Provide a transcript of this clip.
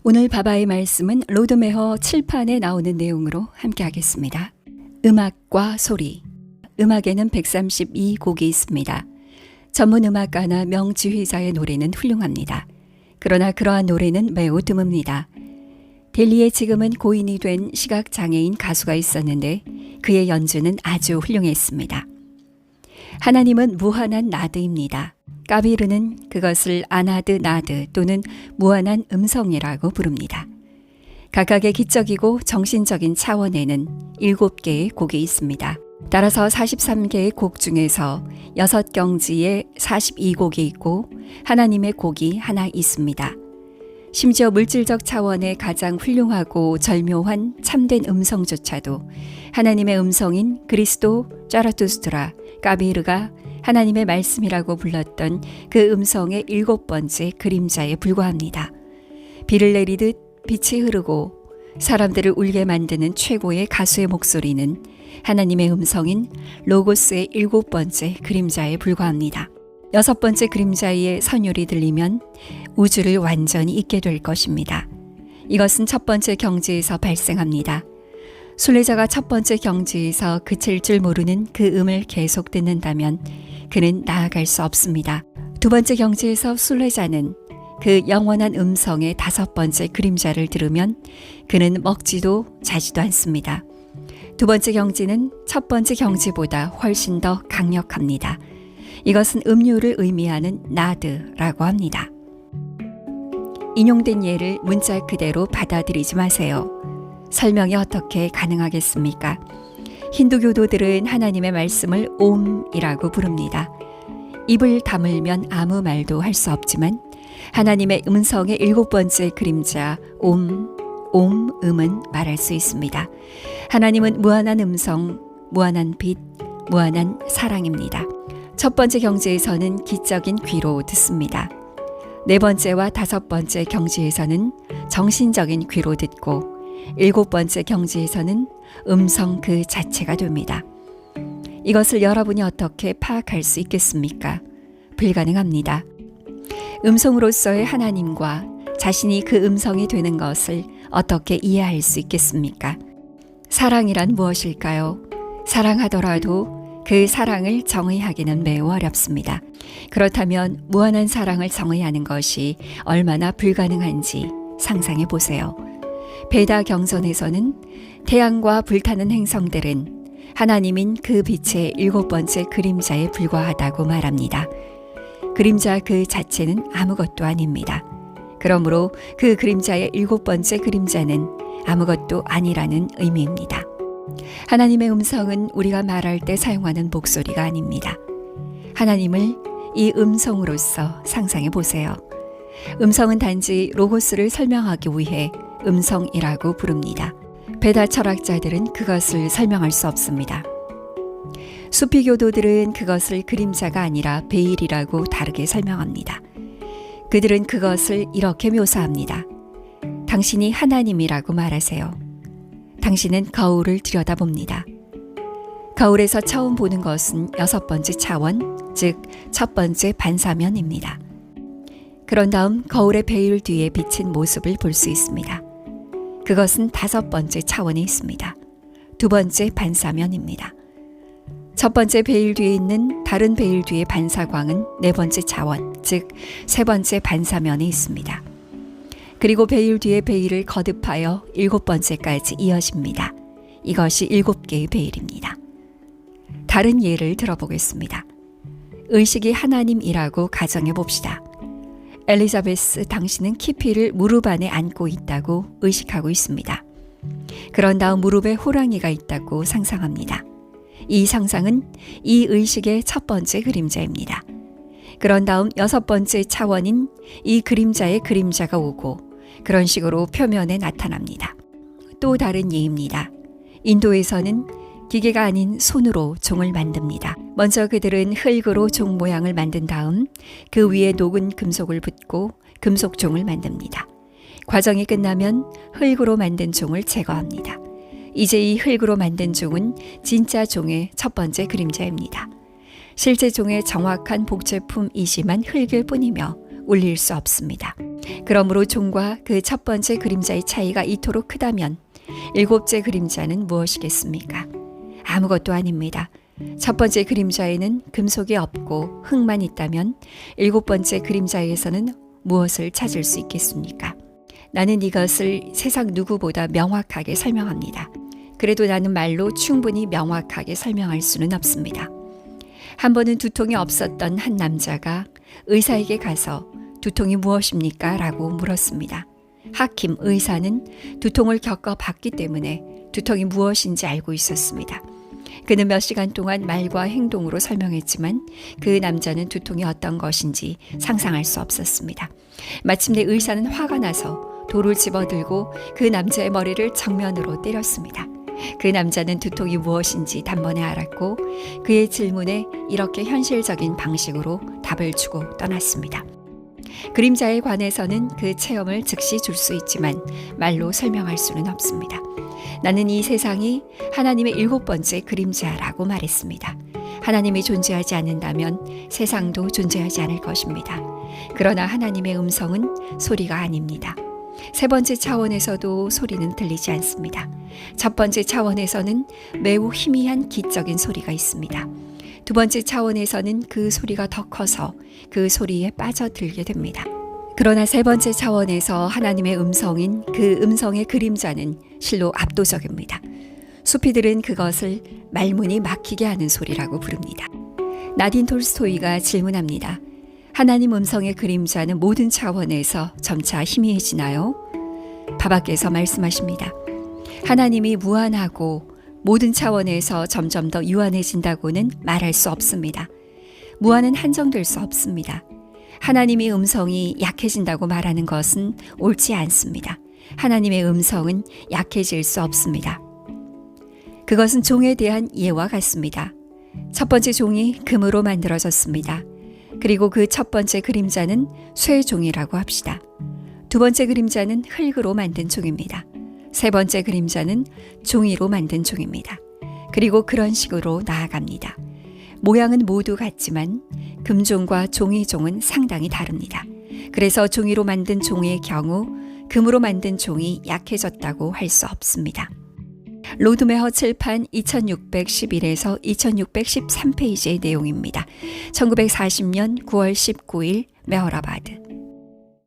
오늘 바바의 말씀은 로드메허 칠판에 나오는 내용으로 함께 하겠습니다. 음악과 소리. 음악에는 132곡이 있습니다. 전문 음악가나 명지휘자의 노래는 훌륭합니다. 그러나 그러한 노래는 매우 드뭅니다. 델리에 지금은 고인이 된 시각장애인 가수가 있었는데 그의 연주는 아주 훌륭했습니다. 하나님은 무한한 나드입니다. 까비르는 그것을 아나드 나드 또는 무한한 음성이라고 부릅니다. 각각의 기적이고 정신적인 차원에는 7개의 곡이 있습니다. 따라서 43개의 곡 중에서 6경지에 42곡이 있고 하나님의 곡이 하나 있습니다. 심지어 물질적 차원의 가장 훌륭하고 절묘한 참된 음성조차도 하나님의 음성인 그리스도 짜라투스트라 까비르가 하나님의 말씀이라고 불렀던 그 음성의 7번째 그림자에 불과합니다. 비를 내리듯 빛이 흐르고 사람들을 울게 만드는 최고의 가수의 목소리는 하나님의 음성인 로고스의 7번째 그림자에 불과합니다. 6번째 그림자의 선율이 들리면 우주를 완전히 잊게 될 것입니다. 이것은 첫 번째 경지에서 발생합니다. 순례자가 첫 번째 경지에서 그칠 줄 모르는 그 음을 계속 듣는다면 그는 나아갈 수 없습니다. 두 번째 경지에서 순례자는 그 영원한 음성의 5번째 그림자를 들으면 그는 먹지도 자지도 않습니다. 두 번째 경지는 첫 번째 경지보다 훨씬 더 강력합니다. 이것은 음료를 의미하는 나드라고 합니다. 인용된 예를 문자 그대로 받아들이지 마세요. 설명이 어떻게 가능하겠습니까? 힌두교도들은 하나님의 말씀을 옴이라고 부릅니다. 입을 다물면 아무 말도 할 수 없지만 하나님의 음성의 7번째 그림자 음은 말할 수 있습니다. 하나님은 무한한 음성, 무한한 빛, 무한한 사랑입니다. 첫 번째 경지에서는 기적인 귀로 듣습니다. 네 번째와 5번째 경지에서는 정신적인 귀로 듣고 7번째 경지에서는 음성 그 자체가 됩니다. 이것을 여러분이 어떻게 파악할 수 있겠습니까? 불가능합니다. 음성으로서의 하나님과 자신이 그 음성이 되는 것을 어떻게 이해할 수 있겠습니까? 사랑이란 무엇일까요? 사랑하더라도 그 사랑을 정의하기는 매우 어렵습니다. 그렇다면 무한한 사랑을 정의하는 것이 얼마나 불가능한지 상상해 보세요. 베다 경전에서는 태양과 불타는 행성들은 하나님인 그 빛의 7번째 그림자에 불과하다고 말합니다. 그림자 그 자체는 아무것도 아닙니다. 그러므로 그 그림자의 7번째 그림자는 아무것도 아니라는 의미입니다. 하나님의 음성은 우리가 말할 때 사용하는 목소리가 아닙니다. 하나님을 이 음성으로서 상상해 보세요. 음성은 단지 로고스를 설명하기 위해 음성이라고 부릅니다. 베다 철학자들은 그것을 설명할 수 없습니다. 수피교도들은 그것을 그림자가 아니라 베일이라고 다르게 설명합니다. 그들은 그것을 이렇게 묘사합니다. 당신이 하나님이라고 말하세요. 당신은 거울을 들여다봅니다. 거울에서 처음 보는 것은 6번째 차원, 즉 첫 번째 반사면입니다. 그런 다음 거울의 베일 뒤에 비친 모습을 볼 수 있습니다. 그것은 5번째 차원에 있습니다. 두 번째 반사면입니다. 첫 번째 베일 뒤에 있는 다른 베일 뒤의 반사광은 4번째 차원, 즉 3번째 반사면에 있습니다. 그리고 베일 뒤에 베일을 거듭하여 7번째까지 이어집니다. 이것이 7개의 베일입니다. 다른 예를 들어보겠습니다. 의식이 하나님이라고 가정해 봅시다. 엘리자베스 당신은 키피를 무릎 안에 안고 있다고 의식하고 있습니다. 그런 다음 무릎에 호랑이가 있다고 상상합니다. 이 상상은 이 의식의 첫 번째 그림자입니다. 그런 다음 6번째 차원인 이 그림자의 그림자가 오고 그런 식으로 표면에 나타납니다. 또 다른 예입니다. 인도에서는 기계가 아닌 손으로 종을 만듭니다. 먼저 그들은 흙으로 종 모양을 만든 다음 그 위에 녹은 금속을 붓고 금속 종을 만듭니다. 과정이 끝나면 흙으로 만든 종을 제거합니다. 이제 이 흙으로 만든 종은 진짜 종의 첫 번째 그림자입니다. 실제 종의 정확한 복제품이지만 흙일 뿐이며 울릴 수 없습니다. 그러므로 종과 그 첫 번째 그림자의 차이가 이토록 크다면 일곱째 그림자는 무엇이겠습니까? 아무것도 아닙니다. 첫 번째 그림자에는 금속이 없고 흙만 있다면 일곱 번째 그림자에서는 무엇을 찾을 수 있겠습니까? 나는 이것을 세상 누구보다 명확하게 설명합니다. 그래도 나는 말로 충분히 명확하게 설명할 수는 없습니다. 한 번은 두통이 없었던 한 남자가 의사에게 가서 두통이 무엇입니까? 라고 물었습니다. 하킴 의사는 두통을 겪어봤기 때문에 두통이 무엇인지 알고 있었습니다. 그는 몇 시간 동안 말과 행동으로 설명했지만 그 남자는 두통이 어떤 것인지 상상할 수 없었습니다. 마침내 의사는 화가 나서 돌을 집어들고 그 남자의 머리를 정면으로 때렸습니다. 그 남자는 두통이 무엇인지 단번에 알았고 그의 질문에 이렇게 현실적인 방식으로 답을 주고 떠났습니다. 그림자에 관해서는 그 체험을 즉시 줄 수 있지만 말로 설명할 수는 없습니다. 나는 이 세상이 하나님의 일곱 번째 그림자라고 말했습니다. 하나님이 존재하지 않는다면 세상도 존재하지 않을 것입니다. 그러나 하나님의 음성은 소리가 아닙니다. 세 번째 차원에서도 소리는 들리지 않습니다. 첫 번째 차원에서는 매우 희미한 기적인 소리가 있습니다. 두 번째 차원에서는 그 소리가 더 커서 그 소리에 빠져들게 됩니다. 그러나 세 번째 차원에서 하나님의 음성인 그 음성의 그림자는 실로 압도적입니다. 수피들은 그것을 말문이 막히게 하는 소리라고 부릅니다. 나딘 톨스토이가 질문합니다. 하나님 음성의 그림자는 모든 차원에서 점차 희미해지나요? 바바께서 말씀하십니다. 하나님이 무한하고 모든 차원에서 점점 더 유한해진다고는 말할 수 없습니다. 무한은 한정될 수 없습니다. 하나님의 음성이 약해진다고 말하는 것은 옳지 않습니다. 하나님의 음성은 약해질 수 없습니다. 그것은 종에 대한 예와 같습니다. 첫 번째 종이 금으로 만들어졌습니다. 그리고 그 첫 번째 그림자는 쇠종이라고 합시다. 두 번째 그림자는 흙으로 만든 종입니다. 세 번째 그림자는 종이로 만든 종입니다. 그리고 그런 식으로 나아갑니다. 모양은 모두 같지만 금종과 종이종은 상당히 다릅니다. 그래서 종이로 만든 종의 경우 금으로 만든 종이 약해졌다고 할 수 없습니다. 로드메허 칠판 2611에서 2613페이지의 내용입니다. 1940년 9월 19일 메허라바드.